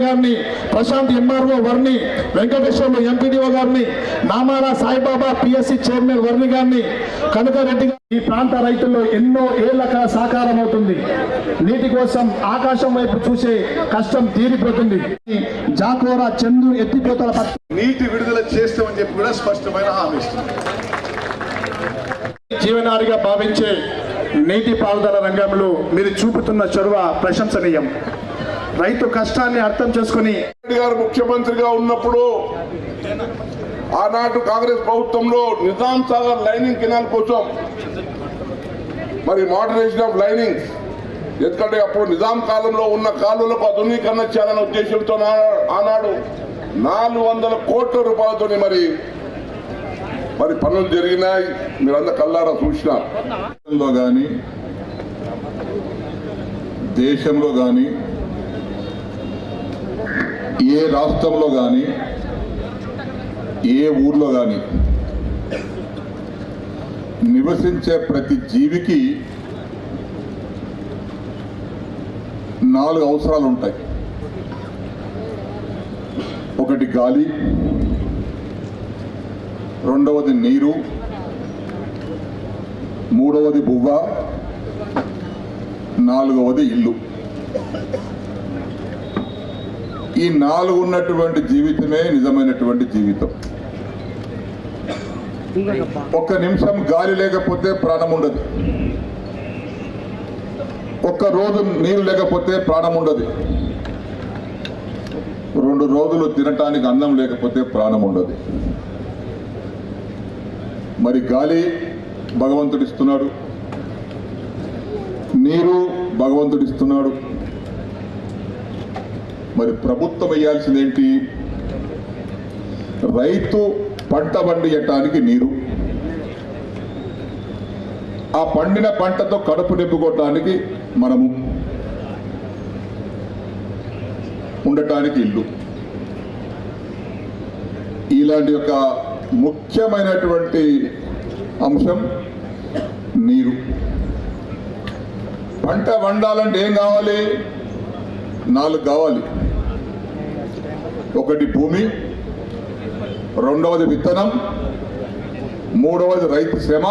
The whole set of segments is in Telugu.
గారిని, ప్రశాంత్ ఎంఆర్ఓ వర్ని, వెంకటేశ్వర్లు ఎంపీడీఓ గారిని, నామాల సాయిబాబా పిఎస్సి చైర్మన్ వర్ని గారిని, కనకారెడ్డి గారి ఈ ప్రాంత రైతుల్లో ఎన్నో ఏళ్ల సాకారం అవుతుంది. నీటి కోసం ఆకాశం వైపు చూసే కష్టం తీరిపోతుంది. జాకోరా చందు ఎత్తిపోతల నీటి విడుదల చేస్తామని చెప్పి కూడా స్పష్టమైన హామీ ఇస్తుంది. జీవనాడిగా భావించే నీటిపారుదల రంగంలో మీరు చూపుతున్న చొరవ ప్రశంసనీయం. రైతు కష్టాన్ని అర్థం చేసుకుని గారు ముఖ్యమంత్రిగా ఉన్నప్పుడు ఆనాటి కాంగ్రెస్ ప్రభుత్వంలో నిజాం సాగర్ లైనింగ్ కెనాల్ కోసం మరి మోడరేషన్ ఆఫ్ లైనింగ్, ఎందుకంటే అప్పుడు నిజాం కాలంలో ఉన్న కాలువలకు ఆధునీకరణ చేయాలనే ఉద్దేశంతో ఆనాడు 400 కోట్ల రూపాయలతో మరి పనులు జరిగినాయి. మీరందరూ కల్లారా చూసినారు. కానీ దేశంలో కానీ ఏ రాష్ట్రంలో కానీ ఏ ఊర్లో కానీ నివసించే ప్రతి జీవికి 4 అవసరాలు ఉంటాయి. ఒకటి గాలి, రెండవది నీరు, మూడవది బువ్వ, నాలుగవది ఇల్లు. ఈ 4 ఉన్నటువంటి జీవితమే నిజమైనటువంటి జీవితం. ఒక్క నిమిషం గాలి లేకపోతే ప్రాణం ఉండదు. ఒక్క రోజు నీరు లేకపోతే ప్రాణం ఉండదు. 2 రోజులు తినటానికి అన్నం లేకపోతే ప్రాణం ఉండదు. మరి గాలి భగవంతుడిస్తున్నాడు, నీరు భగవంతుడిస్తున్నాడు. మరి ప్రభుత్వం వేయాల్సిందేంటి? రైతు పంట పండియటానికి నీరు, ఆ పండిన పంటతో కడుపు నింపుకోవటానికి మనము, ఉండటానికి ఇల్లు. ఇలాంటి యొక్క ముఖ్యమైనటువంటి అంశం నీరు. పంట వండాలంటే ఏం కావాలి? 4 కావాలి. ఒకటి భూమి, రెండవది విత్తనం, మూడవది రైతు శ్రమ,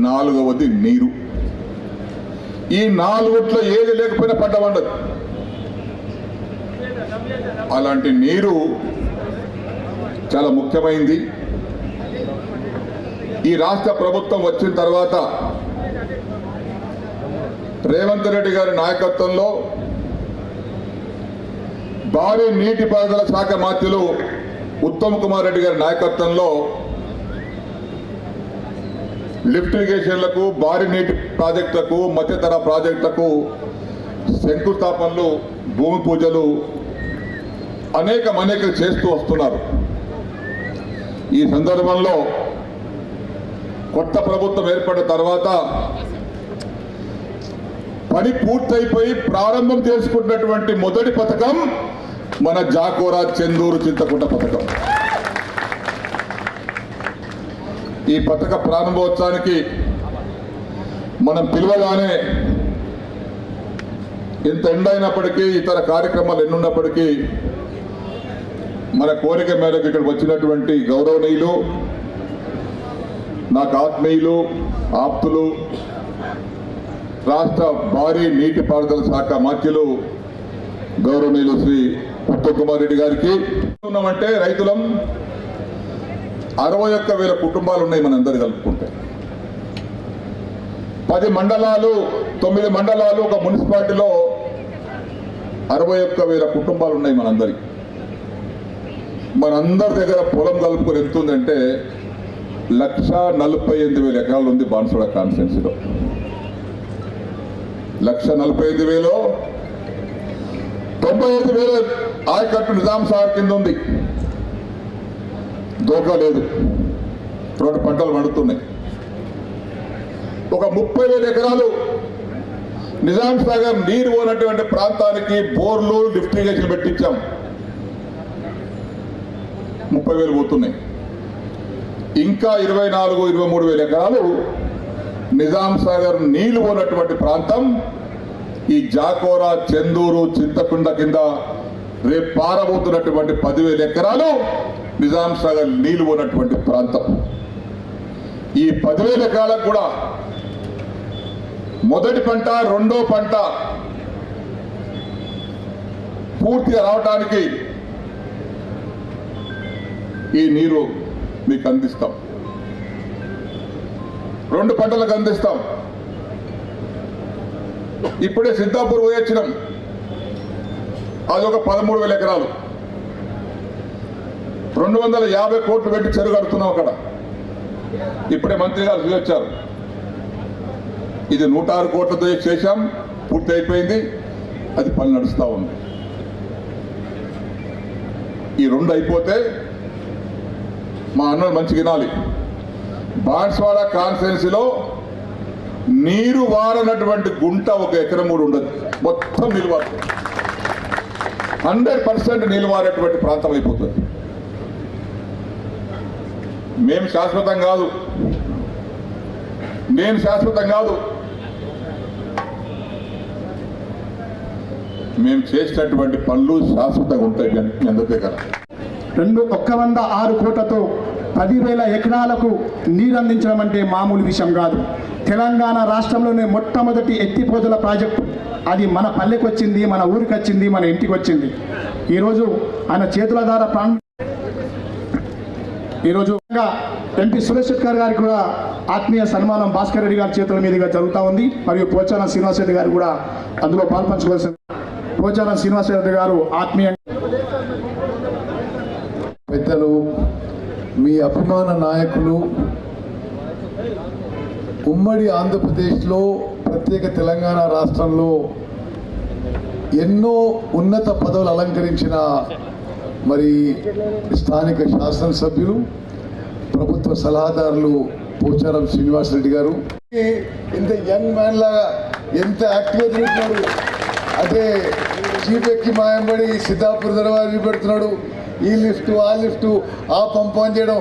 నాలుగవది నీరు. ఈ 4 ఏది లేకపోయినా పంట వండదు. అలాంటి నీరు చాలా ముఖ్యమైంది. ఈ రాష్ట్ర ప్రభుత్వం వచ్చిన తర్వాత రేవంత్ రెడ్డి గారి నాయకత్వంలో భారీ నీటిపారుదల శాఖ మంత్రులు ఉత్తమ్ కుమార్ రెడ్డి గారి నాయకత్వంలో లిఫ్ట్ ఇరిగేషన్లకు, భారీ నీటి ప్రాజెక్టులకు, మధ్యతర ప్రాజెక్టులకు శంకుస్థాపనలు, భూమి పూజలు అనేక చేస్తూ వస్తున్నారు. ఈ సందర్భంలో కొత్త ప్రభుత్వం ఏర్పడిన తర్వాత పని పూర్తయిపోయి ప్రారంభం చేసుకున్నటువంటి మొదటి పథకం మన జాకోరా చెందూరు చింతకుంట పథకం. ఈ పథక ప్రారంభోత్సవానికి మనం పిలవగానే ఇంత ఎండైనప్పటికీ, ఇతర కార్యక్రమాలు ఎన్నున్నప్పటికీ మన కోరిక మేరకు ఇక్కడికి వచ్చినటువంటి గౌరవనీయులు, నాకు ఆత్మీయులు, ఆప్తులు, రాష్ట్ర భారీ నీటిపారుదల శాఖ మంత్రులు గౌరవనీయులు శ్రీ ఉత్తమ్ కుమార్ రెడ్డి గారికి ఉన్నామంటే రైతులం 61,000 కుటుంబాలు ఉన్నాయి మనందరు కలుపుకుంటే. 10 మండలాలు, 9 మండలాలు, ఒక మున్సిపాలిటీలో 61,000 కుటుంబాలు ఉన్నాయి మనందరికి. మనందరి దగ్గర పొలం కలుపుకొని ఎంతుందంటే 1,48,000 ఎకరాలు ఉంది బాన్సువాడ కాన్స్టిట్యున్సీలో. 1,48,000లో 95,000 ఆయకట్టు నిజాం సాగర్ కింద ఉంది. దోకా లేదు, 2 పంటలు పండుతున్నాయి. ఒక 30,000 ఎకరాలు నిజాం సాగర్ నీరు పోనటువంటి ప్రాంతానికి బోర్లు, లిఫ్ట్ ఇరిగేషన్ పెట్టించాం. 30,000 పోతున్నాయి. ఇంకా 24-23,000 ఎకరాలు నిజాం సాగర్ నీళ్లు పోనటువంటి ప్రాంతం ఈ జాకోరా, చెందూరు, చింతకుండ కింద రేపు పారబోతున్నటువంటి 10,000 ఎకరాలు నిజాం సాగర్ నీళ్లు ఉన్నటువంటి ప్రాంతం. ఈ 10,000 ఎకరాలకు కూడా మొదటి పంట, రెండో పంట పూర్తిగా రావడానికి ఈ నీరు మీకు అందిస్తాం. 2 పంటలకు అందిస్తాం. ఇప్పుడే సిద్ధాపూర్ పోయొచ్చినాం, అదొక 13,000 ఎకరాలు, 250 కోట్లు పెట్టి చెరువు కడుతున్నాం అక్కడ. ఇప్పుడే మంత్రి గారు చూసొచ్చారు. ఇది 106 కోట్లతో చేశాం, పూర్తి అయిపోయింది, అది పని నడుస్తూ ఉంది. ఈ 2 అయిపోతే మా అన్నలు మంచి వినాలి. బాన్స్వాడ కాన్స్టిట్యున్సీలో నీరు వారనటువంటి గుంట 1 ఎకరం కూడా ఉండదు. మొత్తం నిల్వ 100% నిలువారేటువంటి ప్రాంతం అయిపోతుంది. మేము శాశ్వతం కాదు, నేను శాశ్వతం కాదు, మేము చేసినటువంటి పనులు శాశ్వతంగా ఉంటాయి. మీ అందరి దగ్గర 106 కోట్లతో 10,000 ఎకరాలకు నీరు అందించడం అంటే మామూలు విషయం కాదు. తెలంగాణ రాష్ట్రంలోనే మొట్టమొదటి ఎత్తిపోతల ప్రాజెక్టు అది మన పల్లెకి వచ్చింది, మన ఊరికి వచ్చింది, మన ఇంటికి వచ్చింది. ఈరోజు ఆయన చేతుల ద్వారా ఈరోజు ఎంపీ సురేష్ శెట్కర్ గారికి కూడా ఆత్మీయ సన్మానం భాస్కర్ రెడ్డి గారి చేతుల మీదుగా జరుగుతూ ఉంది. మరియు పోచారం శ్రీనివాసరెడ్డి గారు కూడా అందులో పాల్పంచుకోవాల్సింది. పోచారం శ్రీనివాసరెడ్డి గారు ఆత్మీయ పెద్దలు, మీ అభిమాన నాయకులు, ఉమ్మడి ఆంధ్రప్రదేశ్లో, ప్రత్యేక తెలంగాణ రాష్ట్రంలో ఎన్నో ఉన్నత పదవులు అలంకరించిన మరి స్థానిక శాసనసభ్యులు, ప్రభుత్వ సలహాదారులు పోచారం శ్రీనివాసరెడ్డి గారు ఇంత యంగ్ మ్యాన్ లాగా ఎంత యాక్టివ్గా తిరుగుతున్నాడు. అంటే చీప్ ఎక్కి మాయంబడి సిద్ధాపూర్ దర్వాజా చూపెడుతున్నాడు. ఈ లిఫ్టు, ఆ లిఫ్టు, ఆ పంపం చేయడం.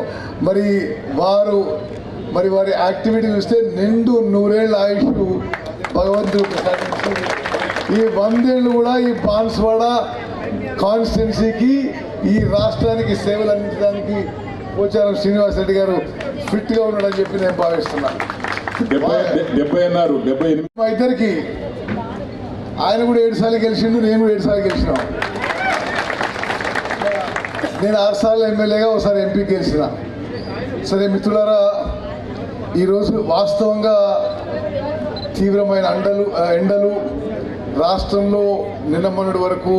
మరి వారి యాక్టివిటీ చూస్తే నిండు 100 ఏళ్ళ ఆయుష్ భగవంతుడు ప్రసాదించాడు. ఈ 100 ఏళ్ళు కూడా ఈ బాన్స్వాడ కాన్స్టిట్యున్సీకి, ఈ రాష్ట్రానికి సేవలు అందించడానికి పోచారం శ్రీనివాసరెడ్డి గారు ఫిట్గా ఉన్నాడని చెప్పి నేను భావిస్తున్నాను. 70 అన్నారు, 78. మా ఇద్దరికి ఆయన కూడా 7 సార్లు గెలిచిండు, నేను కూడా 7 సార్లు గెలిచినాం. నేను 6 సార్లు ఎమ్మెల్యేగా, ఒకసారి ఎంపీ గెలిచిన. సరే మిత్రులారా, ఈరోజు వాస్తవంగా తీవ్రమైన ఎండలు రాష్ట్రంలో నిన్న మొన్నటి వరకు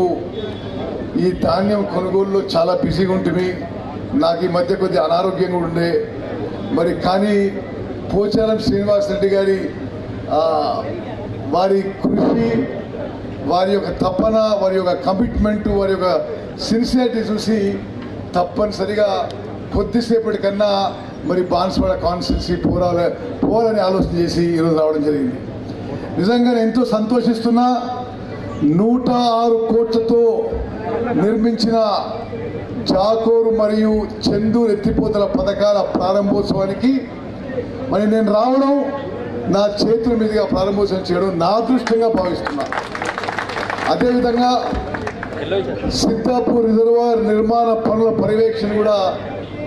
ఈ ధాన్యం కొనుగోలులో చాలా బిజీగా ఉంటుంది. నాకు ఈ మధ్య కొద్దిగా అనారోగ్యంగా ఉండే మరి, కానీ పోచారం శ్రీనివాసరెడ్డి గారి వారి కృషి, వారి యొక్క తపన, వారి యొక్క కమిట్మెంట్, వారి యొక్క సిన్సియారిటీ చూసి తప్పనిసరిగా కొద్దిసేపటి కన్నా మరి బాన్స్వాడ కాన్స్టిట్యున్సీ పోవాలని ఆలోచన చేసి ఈరోజు రావడం జరిగింది. నిజంగా నేను ఎంతో సంతోషిస్తున్నా. 106 కోట్లతో నిర్మించిన జాకోరు మరియు చందూరు ఎత్తిపోతల పథకాల ప్రారంభోత్సవానికి మరి నేను రావడం, నా చేతుల మీదుగా ప్రారంభోత్సవం చేయడం నా అదృష్టంగా భావిస్తున్నా. అదేవిధంగా సిద్ధాపూర్ రిజర్వాయర్ నిర్మాణ పనుల పర్యవేక్షణ కూడా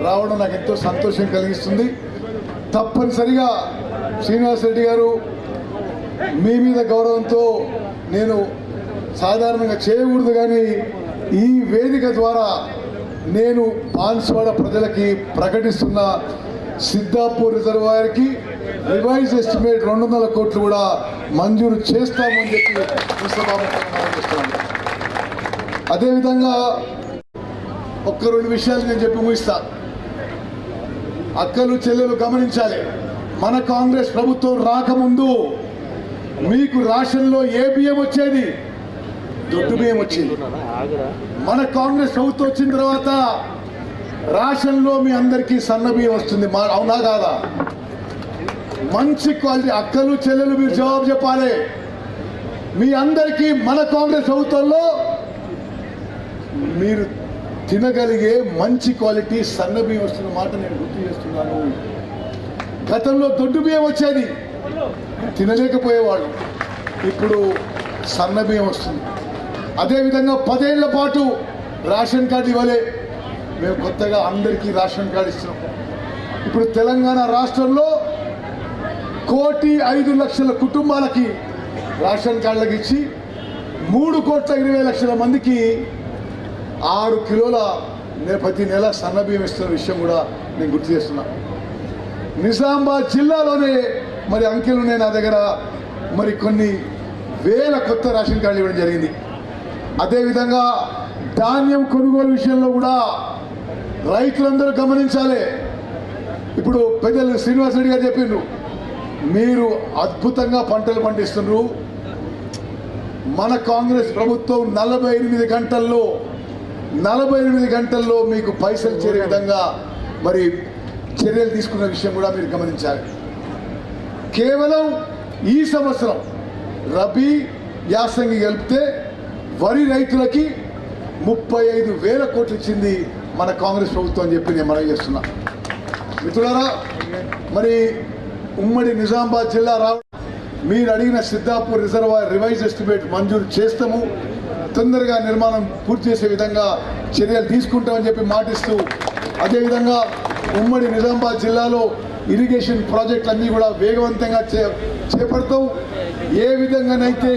రావడం నాకు ఎంతో సంతోషం కలిగిస్తుంది. తప్పనిసరిగా శ్రీనివాసరెడ్డి గారు, మీ మీద గౌరవంతో నేను సాధారణంగా చేయకూడదు, కానీ ఈ వేదిక ద్వారా నేను బాన్స్వాడ ప్రజలకి ప్రకటిస్తున్న సిద్ధాపూర్ రిజర్వాయర్కి రివైజ్ ఎస్టిమేట్ 200 కోట్లు కూడా మంజూరు చేస్తామని చెప్పి చేస్తున్నాను. అదేవిధంగా 1-2 విషయాలు నేను చెప్పి ముగిస్తా. అక్కలు చెల్లెలు గమనించాలి, మన కాంగ్రెస్ ప్రభుత్వం రాకముందు మీకు రేషన్లో ఏ బియ్యం వచ్చేది? దొడ్డు బియ్యం వచ్చింది. మన కాంగ్రెస్ ప్రభుత్వం వచ్చిన తర్వాత రేషన్లో మీ అందరికీ సన్న బియ్యం వస్తుంది. అవునా కాదా? మంచి క్వాలిటీ. అక్కలు చెల్లెలు మీరు జవాబు చెప్పాలి. మీ అందరికీ మన కాంగ్రెస్ ప్రభుత్వంలో మీరు తినగలిగే మంచి క్వాలిటీ సన్న బియ్యం వస్తున్న మాట నేను గుర్తు చేస్తున్నాను. గతంలో దొడ్డు బియ్యం వచ్చేది, తినలేకపోయేవాడు. ఇప్పుడు సన్నబియ్యం వస్తుంది. అదేవిధంగా 10 ఏళ్ల పాటు రేషన్ కార్డు ఇవ్వలే, మేము కొత్తగా అందరికీ రేషన్ కార్డు ఇస్తున్నాం. ఇప్పుడు తెలంగాణ రాష్ట్రంలో 1,05,00,000 కుటుంబాలకి రేషన్ కార్డులకు ఇచ్చి 3,20,00,000 మందికి 6 కిలోల ప్రతి నెల సన్నబియ్యం ఇస్తున్న విషయం కూడా నేను గుర్తు చేస్తున్నా. నిజామాబాద్ జిల్లాలోనే మరి అంకెలు ఉన్నాయి నా దగ్గర, మరి కొన్ని వేల కొత్త రేషన్ కార్డులు ఇవ్వడం జరిగింది. అదేవిధంగా ధాన్యం కొనుగోలు విషయంలో కూడా రైతులందరూ గమనించాలి. ఇప్పుడు పెద్దలు శ్రీనివాస్ రెడ్డి గారు చెప్పిండ్రు, మీరు అద్భుతంగా పంటలు పండిస్తున్నారు. మన కాంగ్రెస్ ప్రభుత్వం 48 గంటల్లో మీకు పైసలు చేరే విధంగా మరి చర్యలు తీసుకున్న విషయం కూడా మీరు గమనించాలి. కేవలం ఈ సంవత్సరం రబీ యాసంగి కలిపితే వరి రైతులకి 35,000 కోట్లు ఇచ్చింది మన కాంగ్రెస్ ప్రభుత్వం అని చెప్పి నేను మనవి చేస్తున్నా. మిత్రులారా, మరి ఉమ్మడి నిజామాబాద్ జిల్లా మీరు అడిగిన సిద్ధాపూర్ రిజర్వాయర్ రివైజ్ ఎస్టిమేట్ మంజూరు చేస్తాము, తొందరగా నిర్మాణం పూర్తి చేసే విధంగా చర్యలు తీసుకుంటామని చెప్పి మాటిస్తూ, అదేవిధంగా ఉమ్మడి నిజామాబాద్ జిల్లాలో ఇరిగేషన్ ప్రాజెక్టులన్నీ కూడా వేగవంతంగా చేపడతాం. ఏ విధంగానైతే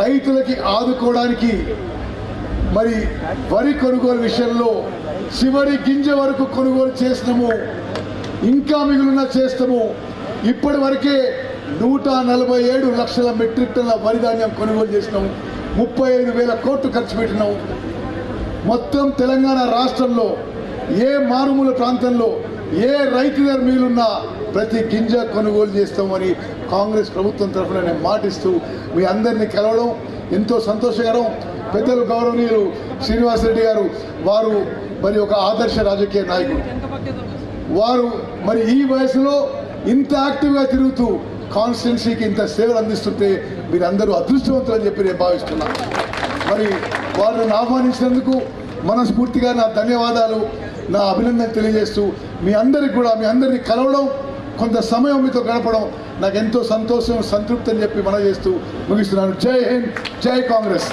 రైతులకి ఆదుకోవడానికి మరి వరి కొనుగోలు విషయంలో చివరి గింజ వరకు కొనుగోలు చేస్తాము, ఇంకా మిగిలిన చేస్తాము. ఇప్పటి వరకే 147 లక్షల మెట్రిక్ టన్నుల వరి ధాన్యం కొనుగోలు చేసినాము, 35,000 కోట్లు ఖర్చు పెట్టినాము. మొత్తం తెలంగాణ రాష్ట్రంలో ఏ మారుమూల ప్రాంతంలో ఏ రైతు దగ్గర మీలున్నా ప్రతి గింజ కొనుగోలు చేస్తామని కాంగ్రెస్ ప్రభుత్వం తరఫున నేను మాటిస్తూ మీ అందరినీ కలవడం ఎంతో సంతోషకరం. పెద్దలు గౌరవనీయులు శ్రీనివాస్ రెడ్డి గారు, వారు మరి ఒక ఆదర్శ రాజకీయ నాయకుడు. వారు మరి ఈ వయసులో ఇంత యాక్టివ్గా తిరుగుతూ కాన్స్టిట్యున్సీకి ఇంత సేవలు అందిస్తుంటే మీరందరూ అదృష్టవంతులు అని చెప్పి నేను భావిస్తున్నాను. మరి వారిని ఆహ్వానించినందుకు మనస్ఫూర్తిగా నా ధన్యవాదాలు, నా అభినందన తెలియజేస్తూ మీ అందరినీ కలవడం, కొంత సమయం మీతో గడపడం నాకు ఎంతో సంతోషం, సంతృప్తి అని చెప్పి మనం చేస్తూ ముగిస్తున్నాను. జై హింద్, జై కాంగ్రెస్.